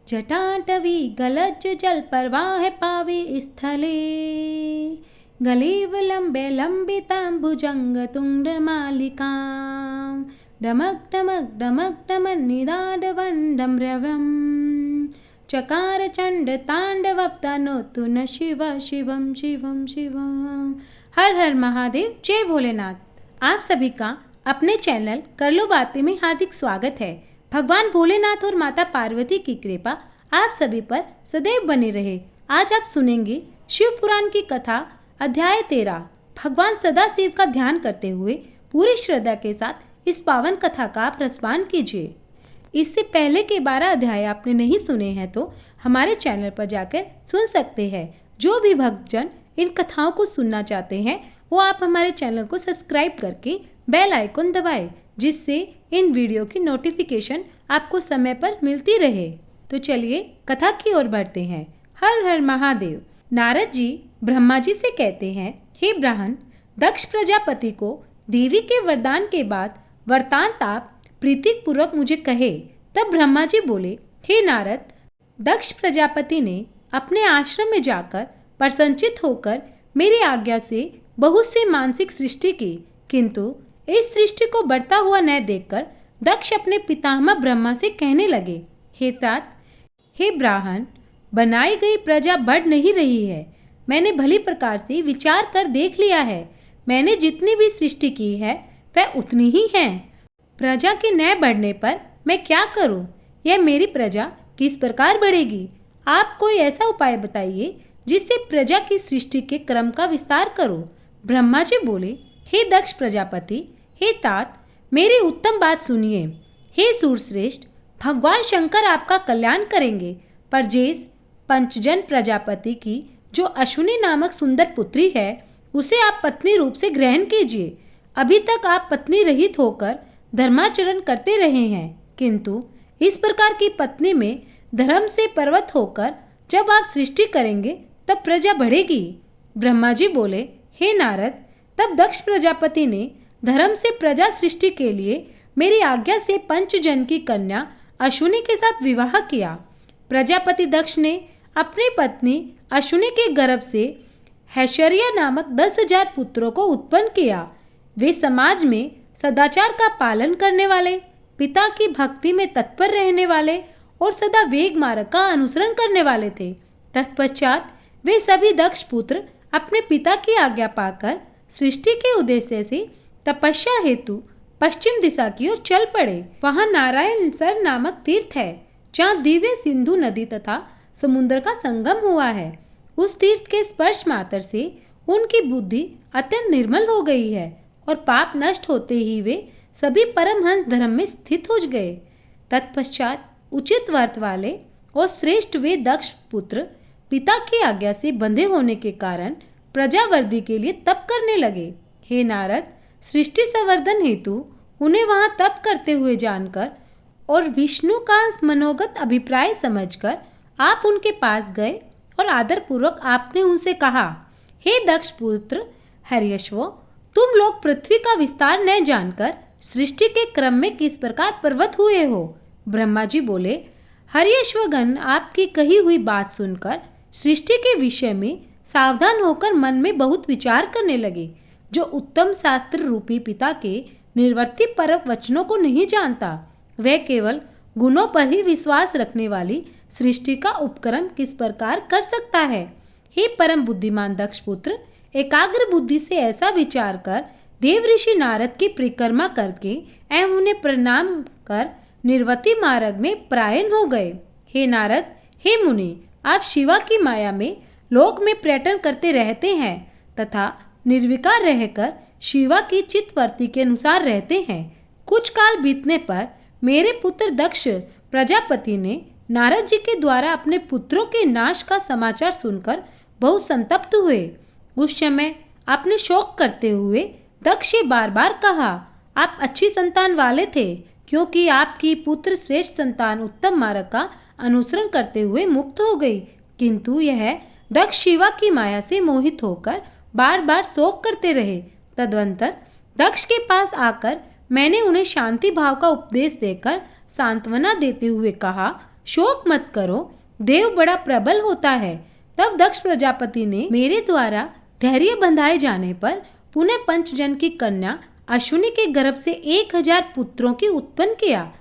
जटाटवी गलज जल प्रवाह पावे स्थले गलीव लंबे लंबितां भुजंग तुंड मालिकां डमक डमक डमक डमन निदाडवंडम रवम चकार चंड तांडवप्तानोतु न शिव शिवम शिवम शिवम। हर हर महादेव, जय भोलेनाथ। आप सभी का अपने चैनल कर लो बातें में हार्दिक स्वागत है। भगवान भोलेनाथ और माता पार्वती की कृपा आप सभी पर सदैव बनी रहे। आज आप सुनेंगे शिव पुराण की कथा अध्याय 13। भगवान सदाशिव का ध्यान करते हुए पूरी श्रद्धा के साथ इस पावन कथा का आप रसपान कीजिए। इससे पहले के 12 अध्याय आपने नहीं सुने हैं तो हमारे चैनल पर जाकर सुन सकते हैं। जो भी भक्तजन इन कथाओं को सुनना चाहते हैं वो आप हमारे चैनल को सब्सक्राइब करके बेल आइकन दबाएं, जिससे इन वीडियो की नोटिफिकेशन आपको समय पर मिलती रहे। तो चलिए कथा की ओर बढ़ते हैं। हर हर महादेव। नारद जी ब्रह्मा जी से कहते हैं, हे ब्राह्मण, दक्ष प्रजापति को देवी के वरदान के बाद वरदान आप प्रीतिक पूर्वक मुझे कहे। तब ब्रह्मा जी बोले, हे नारद, दक्ष प्रजापति ने अपने आश्रम में जाकर प्रसन्नचित होकर मेरी आज्ञा से बहुत सी मानसिक सृष्टि की, किंतु इस सृष्टि को बढ़ता हुआ न देखकर दक्ष अपने पितामह ब्रह्मा से कहने लगे, हे तात, हे ब्राह्मण, बनाई गई प्रजा बढ़ नहीं रही है। मैंने भली प्रकार से विचार कर देख लिया है। मैंने जितनी भी सृष्टि की है वह उतनी ही है। प्रजा के न बढ़ने पर मैं क्या करूं? यह मेरी प्रजा किस प्रकार बढ़ेगी? आप कोई ऐसा उपाय बताइए जिससे प्रजा की सृष्टि के क्रम का विस्तार करो। ब्रह्मा जी बोले, हे दक्ष प्रजापति, हे तात, मेरी उत्तम बात सुनिए। हे सूरश्रेष्ठ, भगवान शंकर आपका कल्याण करेंगे। परजेश पंचजन प्रजापति की जो अश्विनी नामक सुंदर पुत्री है उसे आप पत्नी रूप से ग्रहण कीजिए। अभी तक आप पत्नी रहित होकर धर्माचरण करते रहे हैं, किंतु इस प्रकार की पत्नी में धर्म से पर्वत होकर जब आप सृष्टि करेंगे तब प्रजा बढ़ेगी। ब्रह्मा जी बोले, हे नारद, तब दक्ष प्रजापति ने धर्म से प्रजा सृष्टि के लिए मेरी आज्ञा से पंचजन की कन्या अश्विनी के साथ विवाह किया। प्रजापति दक्ष ने अपनी पत्नी अश्विनी के गर्भ से हैशर्या नामक 10,000 पुत्रों को उत्पन्न किया। वे समाज में सदाचार का पालन करने वाले, पिता की भक्ति में तत्पर रहने वाले और सदा वेग मार्ग का अनुसरण करने वाले थे। तत्पश्चात वे सभी दक्ष पुत्र अपने पिता की आज्ञा पाकर सृष्टि के उद्देश्य से तपस्या हेतु पश्चिम दिशा की ओर चल पड़े। वहां नारायण सर नामक तीर्थ है, जहाँ दिव्य सिंधु नदी तथा समुद्र का संगम हुआ है। उस तीर्थ के स्पर्श मात्र से उनकी बुद्धि अत्यंत निर्मल हो गई है और पाप नष्ट होते ही वे सभी परमहंस धर्म में स्थित हो गए। तत्पश्चात उचित वर्त वाले और श्रेष्ठ वे दक्ष पुत्र पिता की आज्ञा से बंधे होने के कारण प्रजावर्द्धि के लिए तप करने लगे। हे नारद, सृष्टि संवर्धन हेतु उन्हें वहां तप करते हुए जानकर और विष्णु का मनोगत अभिप्राय समझकर आप उनके पास गए और आदरपूर्वक आपने उनसे कहा, हे दक्ष पुत्र हर्यश्व, तुम लोग पृथ्वी का विस्तार न जानकर सृष्टि के क्रम में किस प्रकार पर्वत हुए हो। ब्रह्मा जी बोले, हर्यश्वगण आपकी कही हुई बात सुनकर सृष्टि के विषय में सावधान होकर मन में बहुत विचार करने लगे। जो उत्तम शास्त्र रूपी पिता के निर्वर्ती परम वचनों को नहीं जानता, वह केवल गुणों पर ही विश्वास रखने वाली सृष्टि का उपक्रम किस प्रकार कर सकता है। हे परम बुद्धिमान दक्ष पुत्र, एकाग्र बुद्धि से ऐसा विचार कर देव ऋषि नारद की परिक्रमा करके एवं उन्हें प्रणाम कर निर्वती मार्ग में प्रायण हो गए। हे नारद, हे मुनि, आप शिवा की माया में लोक में पर्यटन करते रहते हैं तथा निर्विकार रहकर शिवा की चित्तवृत्ति के अनुसार रहते हैं। कुछ काल बीतने पर मेरे पुत्र दक्ष प्रजापति ने नारद जी के द्वारा अपने पुत्रों के नाश का समाचार सुनकर बहुत संतप्त हुए। उस समय आपने शोक करते हुए दक्ष से बार बार कहा, आप अच्छी संतान वाले थे, क्योंकि आपकी पुत्र श्रेष्ठ संतान उत्तम मार्ग का अनुसरण करते हुए मुक्त हो गई, किंतु यह दक्ष शिवा की माया से मोहित होकर बार बार शोक करते रहे। तदनंतर दक्ष के पास आकर मैंने उन्हें शांति भाव का उपदेश देकर सांत्वना देते हुए कहा, शोक मत करो, देव बड़ा प्रबल होता है। तब दक्ष प्रजापति ने मेरे द्वारा धैर्य बंधाए जाने पर पुनः पंचजन की कन्या अश्विनी के गर्भ से 1000 पुत्रों की उत्पन्न किया।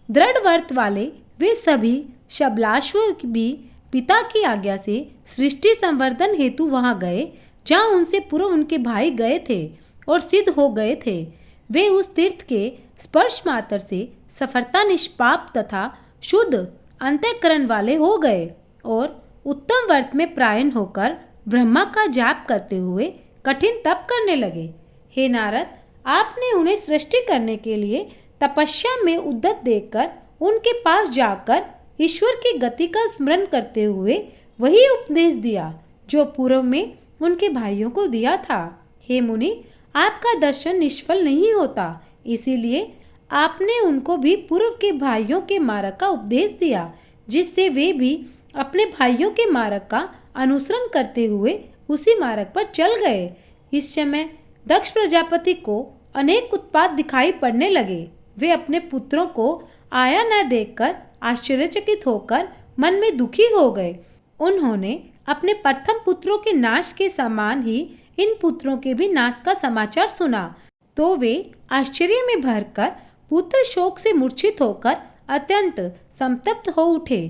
दृढ़ व्रत वाले वे सभी शबलाश्व भी पिता की आज्ञा से सृष्टि संवर्धन हेतु वहां गए, जहां उनसे पूर्व उनके भाई गए थे और सिद्ध हो गए थे। वे उस तीर्थ के स्पर्श मात्र से सफलता निष्पाप तथा शुद्ध अंतःकरण वाले हो गए और उत्तम व्रत में प्रायण होकर ब्रह्मा का जाप करते हुए कठिन तप करने लगे। हे नारद, आपने उन्हें सृष्टि करने के लिए तपस्या में उद्यत देखकर उनके पास जाकर ईश्वर की गति का स्मरण करते हुए वही उपदेश दिया जो पूर्व में उनके भाइयों को दिया था। हे मुनि, आपका दर्शन निष्फल नहीं होता, इसीलिए आपने उनको भी पूर्व के भाइयों के मार्ग का उपदेश दिया, जिससे वे भी अपने भाइयों के मार्ग का अनुसरण करते हुए उसी मार्ग पर चल गए। इस समय दक्ष प्रजापति को अनेक उत्पात दिखाई पड़ने लगे। वे अपने पुत्रों को आया न देखकर आश्चर्यचकित होकर मन में दुखी हो गए। उन्होंने अपने प्रथम पुत्रों के नाश के समान ही इन पुत्रों के भी नाश का समाचार सुना, तो वे आश्चर्य में भरकर पुत्र शोक से मूर्छित होकर अत्यंत संतप्त हो उठे।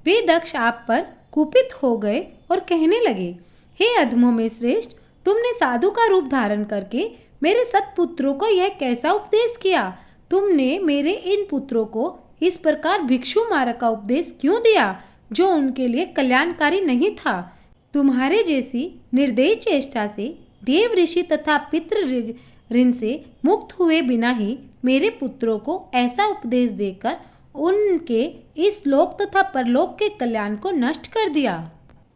वे दक्ष आप पर कुपित हो गए और कहने लगे, हे अधमों में श्रेष्ठ, तुमने साधु का रूप धारण करके मेरे सत्पुत्रों को यह कैसा उपदेश किया? तुमने मेरे इन पुत्रों को इस प्रकार भिक्षु मार्ग का उपदेश क्यों दिया, जो उनके लिए कल्याणकारी नहीं था? तुम्हारे जैसी निर्दयी चेष्टा से देव ऋषि तथा पितृ ऋण से मुक्त हुए बिना ही मेरे पुत्रों को ऐसा उपदेश देकर उनके इस लोक तथा परलोक के कल्याण को नष्ट कर दिया।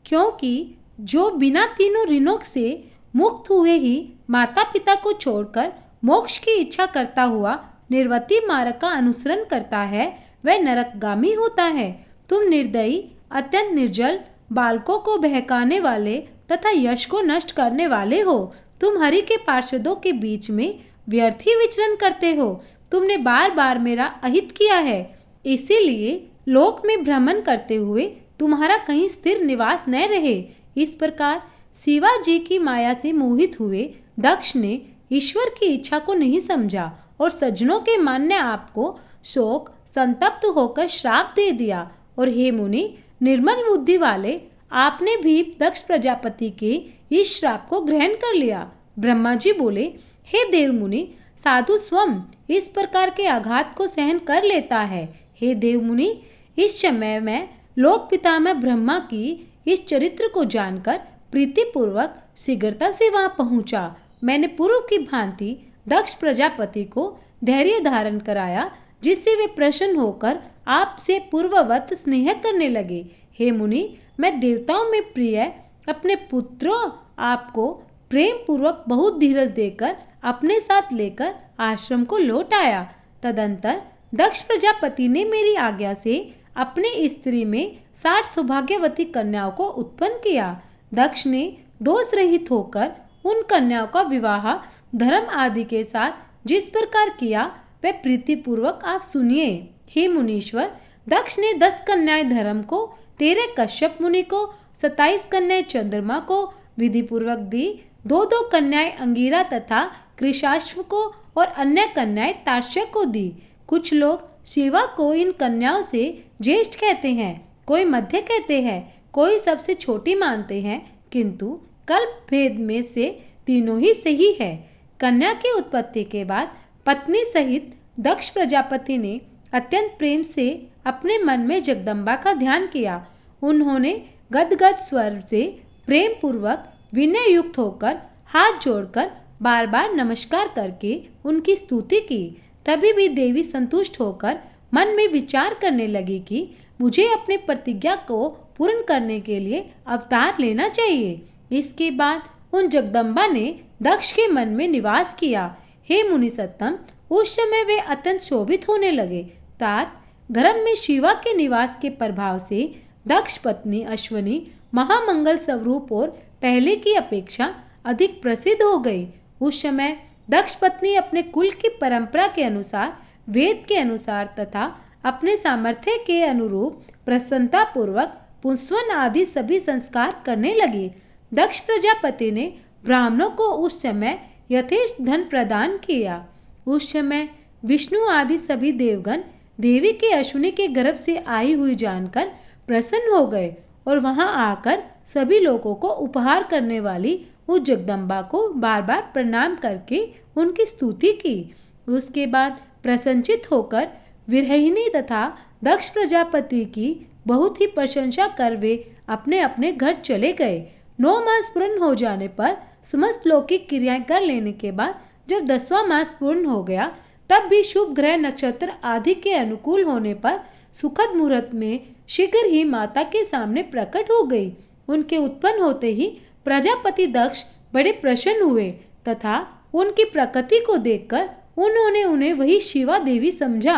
क्योंकि जो बिना तीनों ऋणों से मुक्त हुए ही माता पिता को छोड़कर मोक्ष की इच्छा करता हुआ निर्वती मार्ग का अनुसरण करता है, वह नरकगामी होता है। तुम निर्दयी, अत्यंत निर्जल, बालकों को बहकाने वाले तथा यश को नष्ट करने वाले हो। तुम हरि के पार्षदों के बीच में व्यर्थ ही विचरण करते हो। तुमने बार बार मेरा अहित किया है, इसीलिए लोक में भ्रमण करते हुए तुम्हारा कहीं स्थिर निवास न रहे। इस प्रकार शिवा जी की माया से मोहित हुए दक्ष ने ईश्वर की इच्छा को नहीं समझा और सज्जनों के मान्य आपको शोक संतप्त होकर श्राप दे दिया। और हे मुनि, निर्मल बुद्धि वाले, आपने भी दक्ष प्रजापति के इस श्राप को ग्रहण कर लिया। ब्रह्मा जी बोले, हे देव मुनि, साधु स्वयं इस प्रकार के आघात को सहन कर लेता है। हे देव मुनि, इस समय मैं लोक पितामह ब्रह्मा की इस चरित्र को जानकर प्रीतिपूर्वक शीघ्रता से वहां पहुंचा। मैंने पूर्व की भांति दक्ष प्रजापति को धैर्य धारण कराया, जिससे वे प्रसन्न होकर आपसे पूर्ववत स्नेह करने लगे। हे मुनि, मैं देवताओं में प्रिय अपने पुत्रों आपको प्रेम पूर्वक बहुत धीरज देकर अपने साथ लेकर आश्रम को लौट आया। तदंतर दक्ष प्रजापति ने मेरी आज्ञा से अपने स्त्री में 60 सौभाग्यवती कन्याओं को उत्पन्न किया। दक्ष ने दोष रहित होकर उन कन्याओं का विवाह धर्म आदि के साथ जिस प्रकार किया, वह प्रीतिपूर्वक आप सुनिए। हे मुनीश्वर, दक्ष ने 10 कन्याएं धर्म को, 13 कश्यप मुनि को, 27 कन्याएं चंद्रमा को विधि पूर्वक दी, 2 कन्याएं अंगिरा तथा कृशाश्व को और अन्य कन्याएं तार्क्ष्य को दी। कुछ लोग शिवा को इन कन्याओं से ज्येष्ठ कहते हैं, कोई मध्य कहते हैं, कोई सबसे छोटी मानते हैं, किंतु कल्प भेद में से तीनों ही सही है। कन्या की उत्पत्ति के बाद पत्नी सहित दक्ष प्रजापति ने अत्यंत प्रेम से अपने मन में जगदम्बा का ध्यान किया। उन्होंने गदगद स्वर से प्रेम पूर्वक विनय युक्त होकर हाथ जोड़कर बार बार नमस्कार करके उनकी स्तुति की। तभी भी देवी संतुष्ट होकर मन में विचार करने लगी कि मुझे अपने प्रतिज्ञा को पूर्ण करने के लिए अवतार लेना चाहिए। इसके बाद उन जगदम्बा ने दक्ष के मन में निवास किया। हे मुनि सत्तम, उस समय वे अत्यंत शोभित होने लगे। तात गर्भ में शिवा के निवास के प्रभाव से दक्ष पत्नी अश्विनी महामंगल स्वरूप और पहले की अपेक्षा अधिक प्रसिद्ध हो गई। उस समय दक्ष पत्नी अपने कुल की परंपरा के अनुसार, वेद के अनुसार तथा अपने सामर्थ्य के अनुरूप प्रसन्नता पूर्वक पुंसवन आदि सभी संस्कार करने लगी। दक्ष प्रजापति ने ब्राह्मणों को उस समय यथेष्ट धन प्रदान किया। उस समय विष्णु आदि सभी देवगण देवी के अश्विनी के गर्भ से आई हुई जानकर प्रसन्न हो गए और वहां आकर सभी लोगों को उपहार करने वाली उस जगदम्बा को बार बार प्रणाम करके उनकी स्तुति की। उसके बाद प्रसन्नचित होकर विरहिणी तथा दक्ष प्रजापति की बहुत ही प्रशंसा कर वे अपने अपने घर चले गए। 9 मास पूर्ण हो जाने पर समस्त लौकिक क्रियाएं कर लेने के बाद जब 10वां मास पूर्ण हो गया तब भी शुभ ग्रह नक्षत्र आदि के अनुकूल होने पर सुखद मुहूर्त में शीघ्र ही माता के सामने प्रकट हो गई। उनके उत्पन्न होते ही प्रजापति दक्ष बड़े प्रसन्न हुए तथा उनकी प्रकृति को देखकर उन्होंने उन्हें वही शिवा देवी समझा।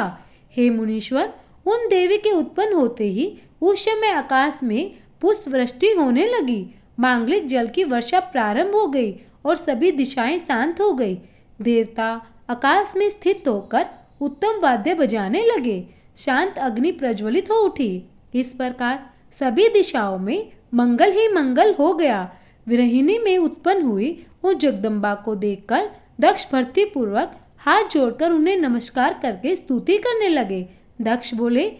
हे मुनीश्वर, उन देवी के उत्पन्न होते ही उस समय आकाश में पुष्प वृष्टि होने लगी, मांगलिक जल की वर्षा प्रारंभ हो गई और सभी दिशाएं शांत हो गई। देवता आकाश में स्थित होकर उत्तम वाद्य बजाने लगे, शांत अग्नि प्रज्वलित हो उठी। इस प्रकार सभी दिशाओं में मंगल ही मंगल हो गया। विरहिणी में उत्पन्न हुई उस जगदम्बा को देखकर दक्ष भक्ति पूर्वक हाथ जोड़कर उन्हें नमस्कार करके स्तुति करने लगे। दक्ष बोले,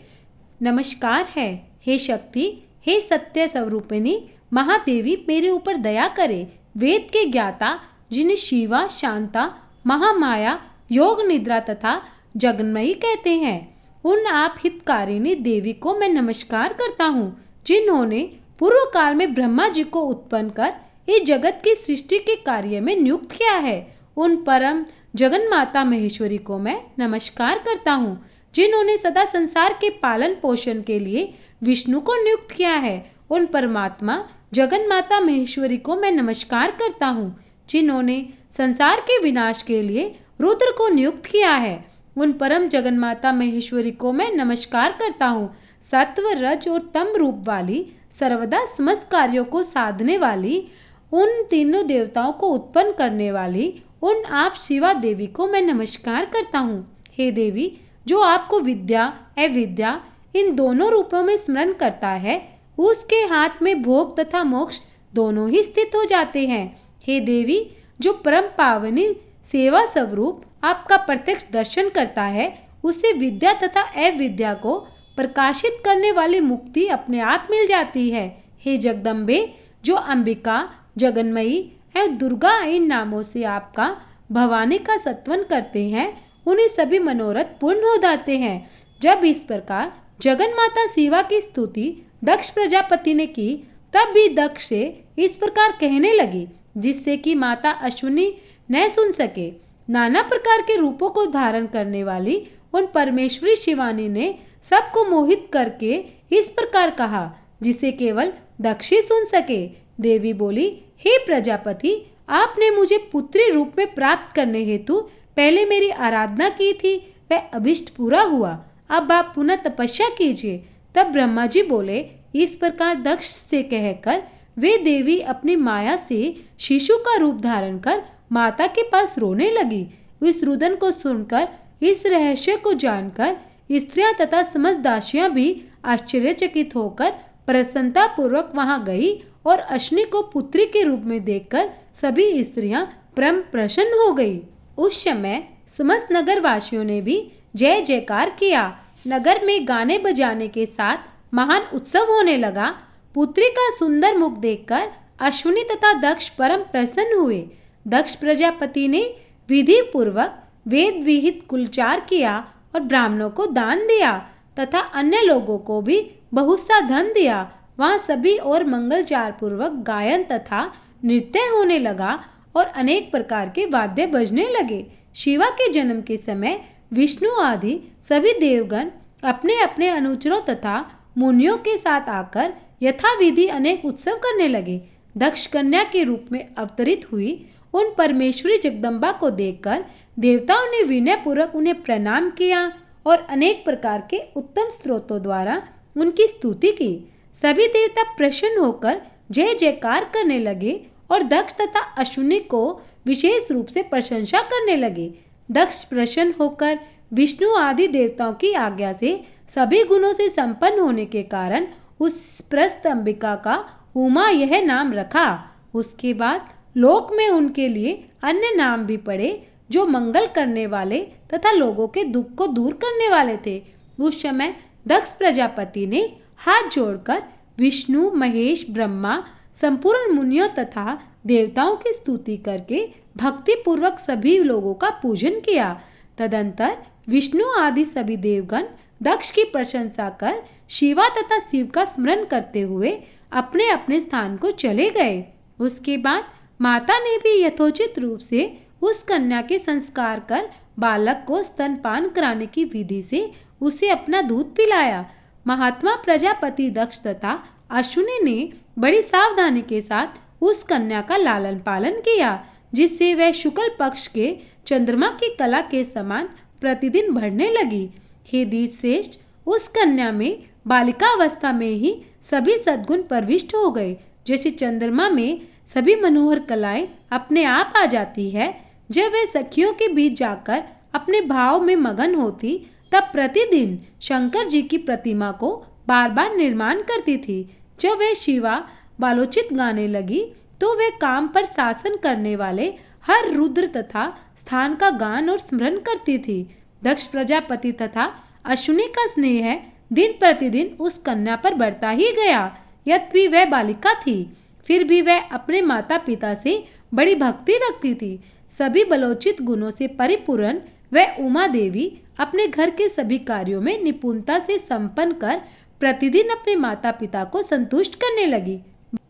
नमस्कार है, हे शक्ति, हे सत्य स्वरूपिणी महादेवी, मेरे ऊपर दया करे। वेद के ज्ञाता जिन्हें शिवा, शांता, महामाया, योग निद्रा तथा जगन्मयी कहते हैं, उन आप हितकारिणी देवी को मैं नमस्कार करता हूँ, जिन्होंने पूर्व काल में ब्रह्मा जी को उत्पन्न कर इस जगत की सृष्टि के कार्य में नियुक्त किया है। उन परम जगन माता महेश्वरी को मैं नमस्कार करता हूँ, जिन्होंने सदा संसार के पालन पोषण के लिए विष्णु को नियुक्त किया है। उन परमात्मा जगन माता महेश्वरी को मैं नमस्कार करता हूँ, जिन्होंने संसार के विनाश के लिए रुद्र को नियुक्त किया है। उन परम जगन माता महेश्वरी को मैं नमस्कार करता हूँ, सत्व, रज और तम रूप वाली, सर्वदा समस्त कार्यों को साधने वाली, उन तीनों देवताओं को उत्पन्न करने वाली, उन आप शिवा देवी को मैं नमस्कार करता हूँ। हे देवी, जो आपको विद्या अविद्या इन दोनों रूपों में स्मरण करता है, उसके हाथ में भोग तथा मोक्ष दोनों ही स्थित हो जाते हैं। हे देवी, जो परम पावनी सेवा स्वरूप आपका प्रत्यक्ष दर्शन करता है, उसे विद्या तथा अविद्या को प्रकाशित करने वाली मुक्ति अपने आप मिल जाती है। हे जगदम्बे, जो अंबिका, जगन्मयी एवं दुर्गा इन नामों से आपका भवानी का सत्वन करते हैं, उन्हें सभी मनोरथ पूर्ण हो जाते हैं। जब इस प्रकार जगन माता शिवा की स्तुति दक्ष प्रजापति ने की, तब भी दक्ष से इस प्रकार कहने लगी, जिससे कि माता अश्विनी न सुन सके। नाना प्रकार के रूपों को धारण करने वाली उन परमेश्वरी शिवानी ने सबको मोहित करके इस प्रकार कहा, जिसे केवल दक्ष ही सुन सके। देवी बोली, हे प्रजापति, आपने मुझे पुत्री रूप में प्राप्त करने हेतु पहले मेरी आराधना की थी, वह अभिष्ट पूरा हुआ। अब आप पुनः तपस्या कीजिए। तब ब्रह्मा जी बोले, इस प्रकार दक्ष से कहकर वे देवी अपनी माया से शिशु का रूप धारण कर माता के पास रोने लगी। इस रुदन को सुनकर, इस रहस्य को जानकर स्त्रियां तथा समस्त दासियां भी आश्चर्यचकित होकर प्रसन्नता पूर्वक वहां गई और अश्विनी को पुत्री के रूप में देखकर सभी स्त्रियां परम प्रसन्न हो गई। उस समय समस्त नगर वासियों ने भी जय जयकार किया। नगर में गाने बजाने के साथ महान उत्सव होने लगा। पुत्री का सुंदर मुख देखकर अश्विनी तथा दक्ष परम प्रसन्न हुए। दक्ष प्रजापति ने विधि पूर्वक वेद विहित कुलचार किया और ब्राह्मणों को दान दिया तथा अन्य लोगों को भी बहुत सा धन दिया। वहाँ सभी और मंगलचार पूर्वक गायन तथा नृत्य होने लगा और अनेक प्रकार के वाद्य बजने लगे। शिवा के जन्म के समय विष्णु आदि सभी देवगण अपने अपने अनुचरों तथा मुनियों के साथ आकर यथाविधि अनेक उत्सव करने लगे। दक्ष कन्या के रूप में अवतरित हुई उन परमेश्वरी जगदम्बा को देखकर देवताओं ने विनय पूर्वक उन्हें प्रणाम किया और अनेक प्रकार के उत्तम स्त्रोतों द्वारा उनकी स्तुति की। सभी देवता प्रसन्न होकर जय जयकार करने लगे और दक्ष तथा अश्विनी को विशेष रूप से प्रशंसा करने लगे। दक्ष प्रसन्न होकर विष्णु आदि देवताओं की आज्ञा से सभी गुणों से संपन्न होने के कारण उस प्रस्त अंबिका का उमा यह नाम रखा। उसके बाद लोक में उनके लिए अन्य नाम भी पड़े जो मंगल करने वाले तथा लोगों के दुख को दूर करने वाले थे। उस समय दक्ष प्रजापति ने हाथ जोड़कर विष्णु, महेश, ब्रह्मा, संपूर्ण मुनियों तथा देवताओं की स्तुति करके भक्ति पूर्वक सभी लोगों का पूजन किया। तदंतर विष्णु आदि सभी देवगण दक्ष की प्रशंसा कर शिवा तथा शिव का स्मरण करते हुए अपने अपने स्थान को चले गए। उसके बाद माता ने भी यथोचित रूप से उस कन्या के संस्कार कर बालक को स्तनपान कराने की विधि से उसे अपना दूध पिलाया। महात्मा प्रजापति दक्ष तथा अश्विनी ने बड़ी सावधानी के साथ उस कन्या का लालन पालन किया, जिससे वह शुक्ल पक्ष के चंद्रमा की कला के समान प्रतिदिन बढ़ने लगी। हे धीरश्रेष्ठ, उस कन्या में बालिका अवस्था में ही सभी सद्गुण प्रविष्ट हो गए। जैसे चंद्रमा में सभी मनोहर कलाएं अपने आप आ जाती है, जब वह सखियों के बीच जाकर अपने भाव में मगन होती, तब प्रतिदिन शंकर जी की प्रतिमा को बार बार निर्माण करती थी। जब वह शिवा बालोचित गाने लगी तो वे काम पर शासन करने वाले हर रुद्र तथा स्थान का गान और स्मरण करती थी। दक्ष प्रजापति तथा अश्विनी का स्नेह दिन प्रतिदिन उस कन्या पर बढ़ता ही गया। यद्यपि वह बालिका थी, फिर भी वह अपने माता पिता से बड़ी भक्ति रखती थी। सभी बलोचित गुणों से परिपूर्ण वह उमा देवी अपने घर के सभी कार्यों में निपुणता से संपन्न कर प्रतिदिन अपने माता पिता को संतुष्ट करने लगी।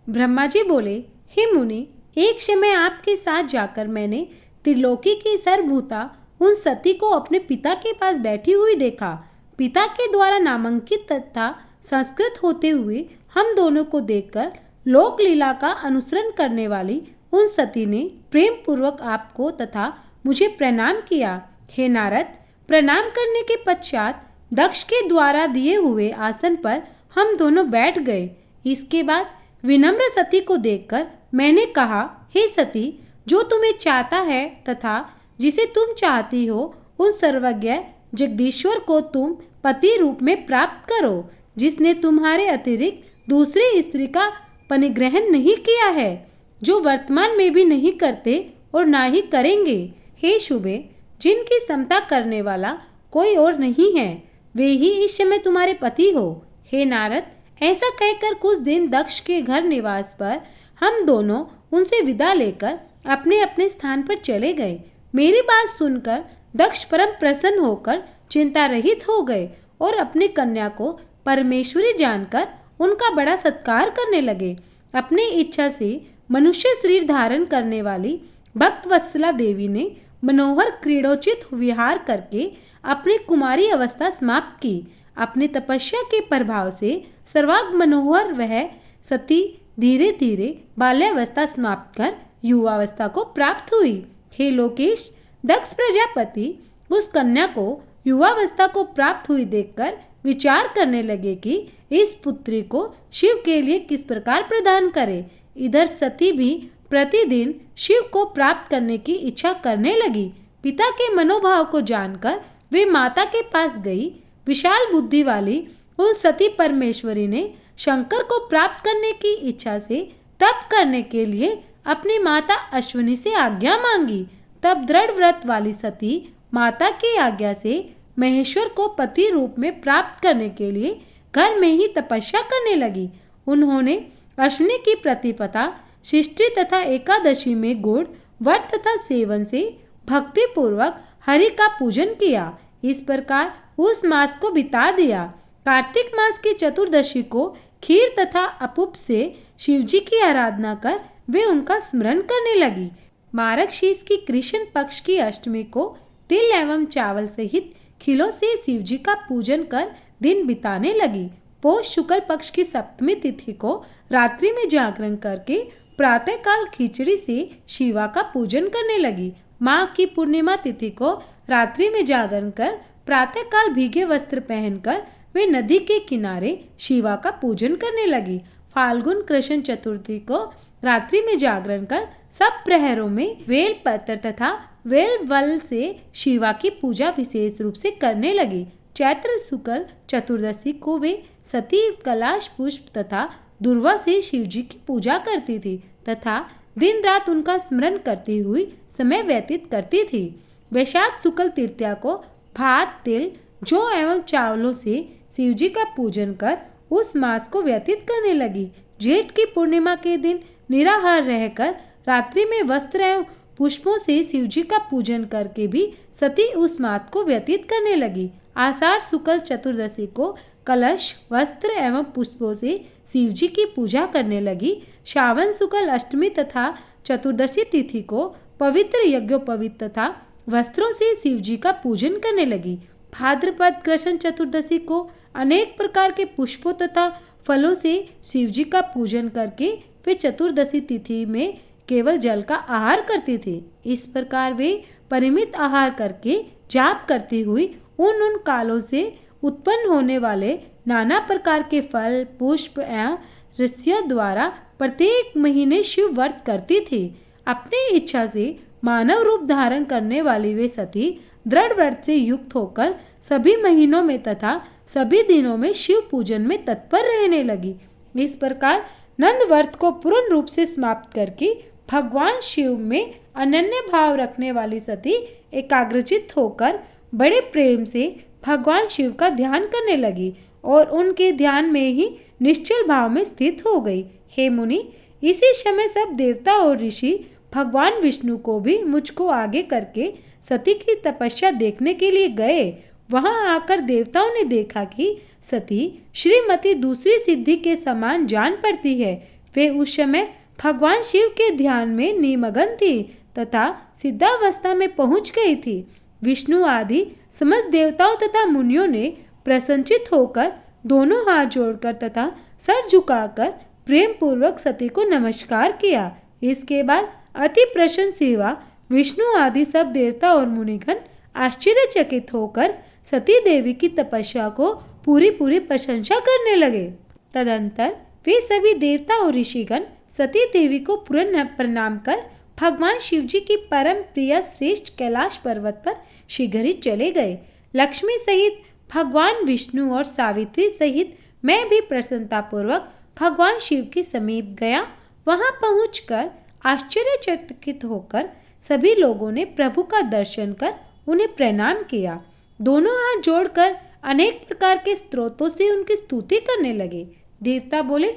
ब्रह्मा जी बोले, हे मुनि, एक समय आपके साथ जाकर मैंने त्रिलोकी की सर्वभूता उन सती को अपने पिता के पास बैठी हुई देखा। पिता के द्वारा नामांकित तथा संस्कृत होते हुए हम दोनों को देखकर लोक लीला का अनुसरण करने वाली उन सती ने प्रेम पूर्वक आपको तथा मुझे प्रणाम किया। हे नारद, प्रणाम करने के पश्चात दक्ष के द्वारा दिए हुए आसन पर हम दोनों बैठ गए। इसके बाद विनम्र सती को देखकर मैंने कहा, हे सती, जो तुम्हें चाहता है तथा जिसे तुम चाहती हो, उन सर्वज्ञ जगदीश्वर को तुम पति रूप में प्राप्त करो, जिसने तुम्हारे अतिरिक्त दूसरी स्त्री का परिग्रहण नहीं किया है, जो वर्तमान में भी नहीं करते और ना ही करेंगे। हे शुभे, जिनकी समता करने वाला कोई और नहीं है, वे ही इस समय तुम्हारे पति हो। हे नारद, ऐसा कहकर कुछ दिन दक्ष के घर निवास पर हम दोनों उनसे विदा लेकर अपने अपने स्थान पर चले गए। मेरी बात सुनकर दक्ष परम प्रसन्न होकर चिंता रहित हो गए और अपनी कन्या को परमेश्वरी जानकर उनका बड़ा सत्कार करने लगे। अपनी इच्छा से मनुष्य शरीर धारण करने वाली भक्त वत्सला देवी ने मनोहर क्रीड़ोचित विहार करके अपनी कुमारी अवस्था समाप्त की। अपनी तपस्या के प्रभाव से सर्वांग मनोहर वह सती धीरे धीरे बाल्यावस्था समाप्त कर युवावस्था को प्राप्त हुई। हे लोकेश, दक्ष प्रजापति उस कन्या को युवावस्था को प्राप्त हुई देखकर विचार करने लगे कि इस पुत्री को शिव के लिए किस प्रकार प्रदान करे। इधर सती भी प्रतिदिन शिव को प्राप्त करने की इच्छा करने लगी। पिता के मनोभाव को जानकर वे माता के पास गई। विशाल बुद्धि वाली उन सती परमेश्वरी ने शंकर को प्राप्त करने की इच्छा से तप करने के लिए अपनी माता अश्विनी से आज्ञा मांगी। तब दृढ़ व्रत वाली सती माता की आज्ञा से महेश्वर को पति रूप में प्राप्त करने के लिए घर में ही तपस्या करने लगी। उन्होंने अश्विनी की प्रतिपदा शिष्टि तथा एकादशी में गुड़ व्रत तथा सेवन से भक्ति पूर्वक हरि का पूजन किया। इस प्रकार उस मास को बिता दिया। कार्तिक मास की चतुर्दशी को खीर तथा अपूप से शिवजी की आराधना कर वे उनका स्मरण करने लगी। मार्गशीर्ष की कृष्ण पक्ष की अष्टमी को तिल एवं चावल सहित खिलों से शिवजी का पूजन कर दिन बिताने लगी। पौष शुक्ल पक्ष की सप्तमी तिथि को रात्रि में जागरण करके प्रातःकाल खिचड़ी से शिवा का पूजन करने लगी। माघ की पूर्णिमा तिथि को रात्रि में जागरण कर प्रातःकाल भीगे वस्त्र पहनकर वे नदी के किनारे शिवा का पूजन करने लगी। फाल्गुन कृष्ण चतुर्थी को रात्रि में जागरण कर सब प्रहरों में वेल पत्र तथा वेल वल से शिवा की पूजा विशेष रूप से करने लगी। चैत्र शुक्ल चतुर्दशी को वे सती कलाश पुष्प तथा दुर्वा से शिव जी की पूजा करती थी तथा दिन रात उनका स्मरण करती हुई समय व्यतीत करती थी। वैशाख शुक्ल तृतीया को भात तिल जौ एवं चावलों से शिव जी का पूजन कर उस मास को व्यतीत करने लगी। जेठ की पूर्णिमा के दिन निराहार रहकर रात्रि में वस्त्र एवं पुष्पों से शिव जी का पूजन करके भी सती उस मास को व्यतीत करने लगी। आषाढ़ शुक्ल चतुर्दशी को कलश वस्त्र एवं पुष्पों से शिव जी की पूजा करने लगी। श्रावण शुक्ल अष्टमी तथा चतुर्दशी तिथि को पवित्र यज्ञोपवीत तथा वस्त्रों से शिव जी का पूजन करने लगी। भाद्रपद कृष्ण चतुर्दशी को अनेक प्रकार के पुष्पों तथा फलों से शिव जी का पूजन करके वे चतुर्दशी तिथि में केवल जल का आहार करते थे। इस प्रकार वे परिमित आहार करके जाप करती हुई उन कालों से उत्पन्न होने वाले नाना प्रकार के फल पुष्प एवं ऋषियों द्वारा प्रत्येक महीने शिव व्रत करती थी। अपनी इच्छा से मानव रूप धारण करने वाली वे सती दृढ़ व्रत से युक्त होकर सभी महीनों में तथा सभी दिनों में शिव पूजन में तत्पर रहने लगी। इस प्रकार नंद व्रत को पूर्ण रूप से समाप्त करके भगवान शिव में अनन्य भाव रखने वाली सती एकाग्रचित होकर बड़े प्रेम से भगवान शिव का ध्यान करने लगी और उनके ध्यान में ही निश्चल भाव में स्थित हो गई। हे मुनि, इसी समय सब देवता और ऋषि भगवान विष्णु को भी मुझको आगे करके सती की तपस्या देखने के लिए गए। वहां आकर देवताओं ने देखा कि सती श्रीमती दूसरी सिद्धि के समान जान पड़ती है। वे उस समय भगवान शिव के ध्यान में निमग्न थी तथा सिद्धावस्था में पहुंच गई थी। विष्णु आदि समस्त देवताओं तथा मुनियों ने प्रसन्नचित होकर दोनों हाथ जोड़कर तथा सर झुकाकर प्रेम पूर्वक सती को नमस्कार किया। इसके बाद अति प्रसन्न शिवा विष्णु आदि सब देवता और मुनिगण आश्चर्यचकित होकर सती देवी की तपस्या को पूरी प्रशंसा करने लगे। तदंतर वे सभी देवता और ऋषिगण सती देवी को पूर्ण प्रणाम कर भगवान शिव जी की परम प्रिय श्रेष्ठ कैलाश पर्वत पर शीघ्र ही चले गए। लक्ष्मी सहित भगवान विष्णु और सावित्री सहित मैं भी प्रसन्नतापूर्वक भगवान शिव के समीप गया। वहां पहुंचकर आश्चर्यचकित होकर सभी लोगों ने प्रभु का दर्शन कर उन्हें प्रणाम किया। दोनों हाथ जोड़कर अनेक प्रकार के स्तोत्रों से उनकी स्तुति करने लगे। देवता बोले,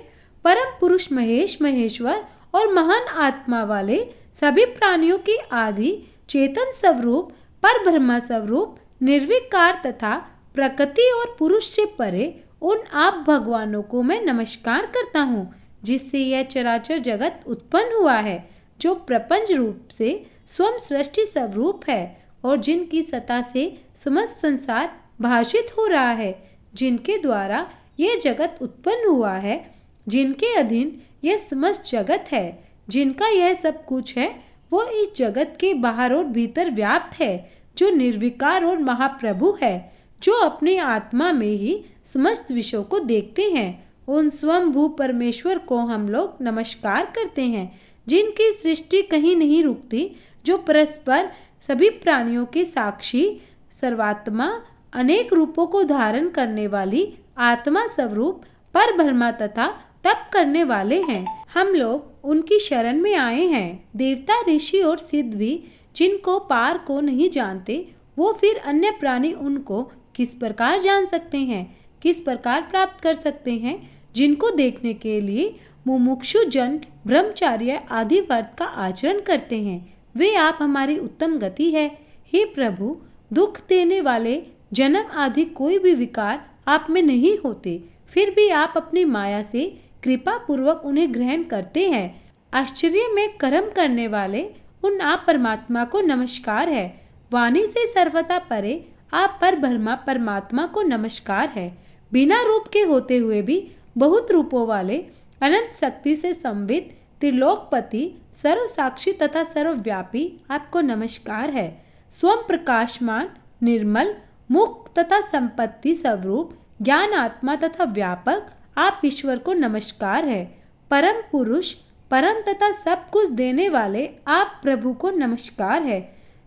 परम पुरुष महेश महेश्वर और महान आत्मा वाले सभी प्राणियों की आदि चेतन स्वरूप पर ब्रह्मा स्वरूप निर्विकार तथा प्रकृति और पुरुष से परे उन आप भगवानों को मैं नमस्कार करता हूँ जिससे यह चराचर जगत उत्पन्न हुआ है, जो प्रपंच रूप से स्वयं सृष्टि स्वरूप है और जिनकी सत्ता से समस्त संसार भाषित हो रहा है, जिनके द्वारा यह जगत उत्पन्न हुआ है, जिनके अधीन यह समस्त जगत है, जिनका यह सब कुछ है, वो इस जगत के बाहर और भीतर व्याप्त है, जो निर्विकार और महाप्रभु है, जो अपनी आत्मा में ही समस्त विषयों को देखते हैं। उन स्वयंभू परमेश्वर को हम लोग नमस्कार करते हैं, जिनकी सृष्टि कहीं नहीं रुकती, जो परस्पर सभी प्राणियों के साक्षी सर्वात्मा अनेक रूपों को धारण करने वाली आत्मा स्वरूप पर ब्रह्मा तथा तप करने वाले हैं। हम लोग उनकी शरण में आए हैं। देवता ऋषि और सिद्ध भी जिनको पार को नहीं जानते, वो फिर अन्य प्राणी उनको किस प्रकार जान सकते हैं, किस प्रकार प्राप्त कर सकते हैं, जिनको देखने के लिए मुमुक्षु जन ब्रह्मचार्य आदि व्रत का आचरण करते हैं। वे आप हमारी उत्तम गति है। हे प्रभु, दुख देने वाले जन्म आदि कोई भी विकार आप में नहीं होते, फिर भी आप अपनी माया से कृपा पूर्वक उन्हें ग्रहण करते हैं। आश्चर्य में कर्म करने वाले उन आप परमात्मा को नमस्कार है। वाणी से सर्वथा परे आप पर ब्रह्मा परमात्मा को नमस्कार है। बिना रूप के होते हुए भी बहुत रूपों वाले अनंत शक्ति से संवित त्रिलोकपति सर्व साक्षी तथा सर्वव्यापी आपको नमस्कार है। स्वयं प्रकाशमान निर्मल मुक्त तथा संपत्ति स्वरूप ज्ञान आत्मा तथा व्यापक आप ईश्वर को नमस्कार है। परम पुरुष, परम तथा सब कुछ देने वाले आप प्रभु को नमस्कार है।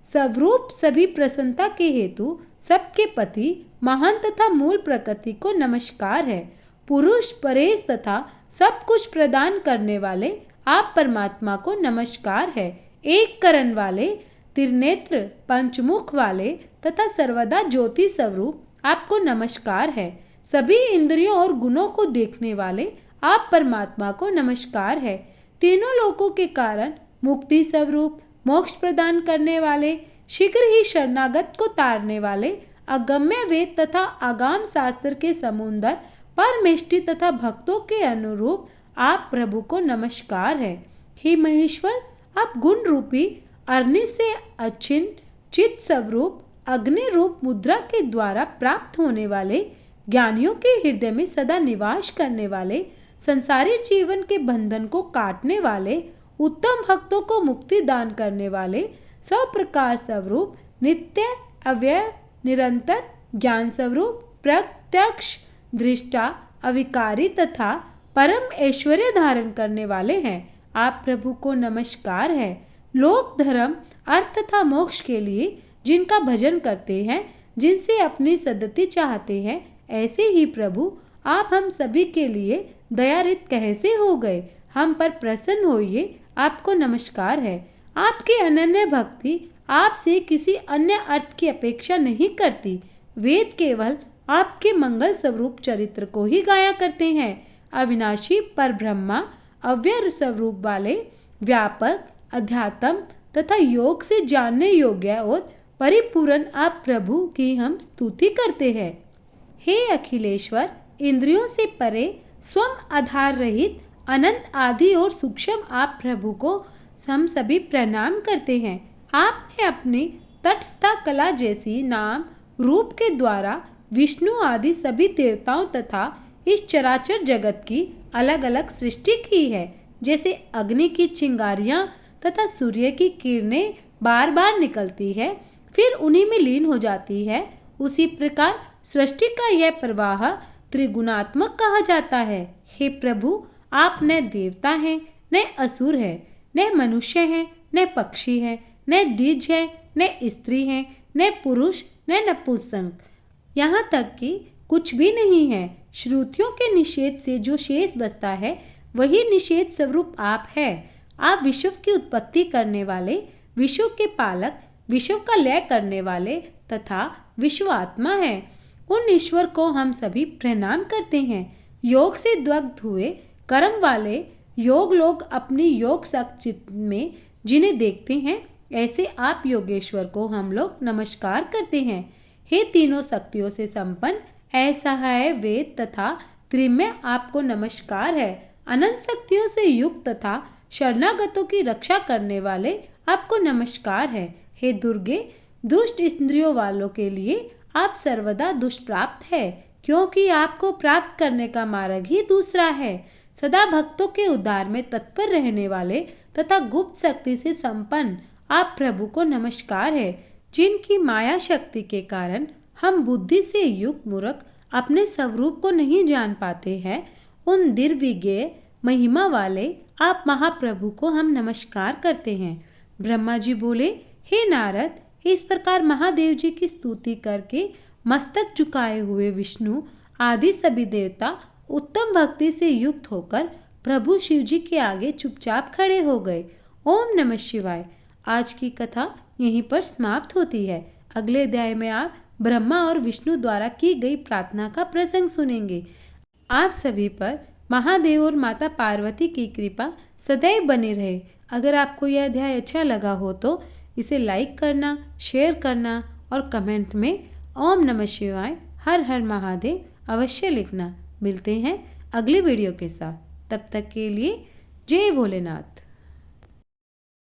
स्वरूप सभी प्रसन्नता के हेतु, सबके पति, महान तथा मूल प्रकृति को नमस्कार है। पुरुष, परेश तथा सब कुछ प्रदान करने वाले आप परमात्मा को नमस्कार है। एक करण वाले, त्रिनेत्र, पंचमुख वाले तथा सर्वदा ज्योति स्वरूप आपको नमस्कार है। सभी इंद्रियों और गुणों को देखने वाले आप परमात्मा को नमस्कार है। तीनों लोकों के कारण, मुक्ति स्वरूप, मोक्ष प्रदान करने वाले, शीघ्र ही शरणागत को तारने वाले, अगम्य वेद तथा आगाम शास्त्र के समुद्र, परमेष्टि तथा भक्तों के अनुरूप आप प्रभु को नमस्कार है। हे महेश्वर, आप गुण रूपी अग्नि से अचिन्ह चित स्वरूप अग्नि रूप मुद्रा के द्वारा प्राप्त होने वाले, ज्ञानियों के हृदय में सदा निवास करने वाले, संसारी जीवन के बंधन को काटने वाले, उत्तम भक्तों को मुक्ति दान करने वाले, सब प्रकार स्वरूप, नित्य, अव्यय, निरंतर, ज्ञान स्वरूप, प्रत्यक्ष, दृष्टा, अविकारी तथा परम ऐश्वर्य धारण करने वाले हैं। आप प्रभु को नमस्कार है। लोक, धर्म, अर्थ तथा मोक्ष के लिए जिनका भजन करते हैं, जिनसे अपनी सद्गति चाहते हैं, ऐसे ही प्रभु आप हम सभी के लिए दयारित कैसे हो गए। हम पर प्रसन्न होइए, आपको नमस्कार है। आपकी अनन्य भक्ति आपसे किसी अन्य अर्थ की अपेक्षा नहीं करती। वेद केवल आपके मंगल स्वरूप चरित्र को ही गाया करते हैं। अविनाशी परब्रह्मा, अव्यय स्वरूप वाले, व्यापक, अध्यात्म तथा योग से जानने योग्य और परिपूर्ण आप प्रभु की हम स्तुति करते हैं। हे अखिलेश्वर, इंद्रियों से परे, स्वयं आधार रहित, अनंत, आदि और सूक्ष्म आप प्रभु को हम सभी प्रणाम करते हैं। आपने अपनी तटस्था कला जैसी नाम रूप के द्वारा विष्णु आदि सभी देवताओं तथा इस चराचर जगत की अलग अलग सृष्टि की है। जैसे अग्नि की चिंगारियां तथा सूर्य की किरणें बार बार निकलती है, फिर उन्हीं में लीन हो जाती है, उसी प्रकार सृष्टि का यह प्रवाह त्रिगुणात्मक कहा जाता है। हे प्रभु, आप न देवता हैं, न असुर है, न मनुष्य हैं, न पक्षी हैं, न द्विज है, न स्त्री हैं, न पुरुष, न नपुंसक, यहाँ तक कि कुछ भी नहीं है। श्रुतियों के निषेध से जो शेष बचता है, वही निषेध स्वरूप आप है। आप विश्व की उत्पत्ति करने वाले, विश्व के पालक, विश्व का लय करने वाले तथा विश्व आत्मा है। उन ईश्वर को हम सभी प्रणाम करते हैं। योग से दग्ध हुए कर्म वाले योग लोग अपनी योग शक्ति चित्त में जिन्हें देखते हैं, ऐसे आप योगेश्वर को हम लोग नमस्कार करते हैं। हे तीनों शक्तियों से संपन्न, असहाय वेद तथा त्रिमय आपको नमस्कार है। अनंत शक्तियों से युक्त तथा शरणागतों की रक्षा करने वाले आपको नमस्कार है। हे दुर्गे, दुष्ट इंद्रियों वालों के लिए आप सर्वदा दुष्प्राप्त है, क्योंकि आपको प्राप्त करने का मार्ग ही दूसरा है। सदा भक्तों के उद्धार में तत्पर रहने वाले तथा गुप्त शक्ति से संपन्न आप प्रभु को नमस्कार है। जिनकी माया शक्ति के कारण हम बुद्धि से युक्त मूर्ख अपने स्वरूप को नहीं जान पाते हैं, उन निर्विज्ञ महिमा वाले आप महाप्रभु को हम नमस्कार करते हैं। ब्रह्मा जी बोले, हे नारद, इस प्रकार महादेव जी की स्तुति करके मस्तक झुकाए हुए विष्णु आदि सभी देवता उत्तम भक्ति से युक्त होकर प्रभु शिव जी के आगे चुपचाप खड़े हो गए। ओम नमः शिवाय। आज की कथा यहीं पर समाप्त होती है। अगले अध्याय में आप ब्रह्मा और विष्णु द्वारा की गई प्रार्थना का प्रसंग सुनेंगे। आप सभी पर महादेव और माता पार्वती की कृपा सदैव बनी रहे। अगर आपको यह अध्याय अच्छा लगा हो तो इसे लाइक करना, शेयर करना और कमेंट में ओम नमः शिवाय, हर हर महादेव अवश्य लिखना। मिलते हैं अगली वीडियो के साथ। तब तक के लिए जय भोलेनाथ।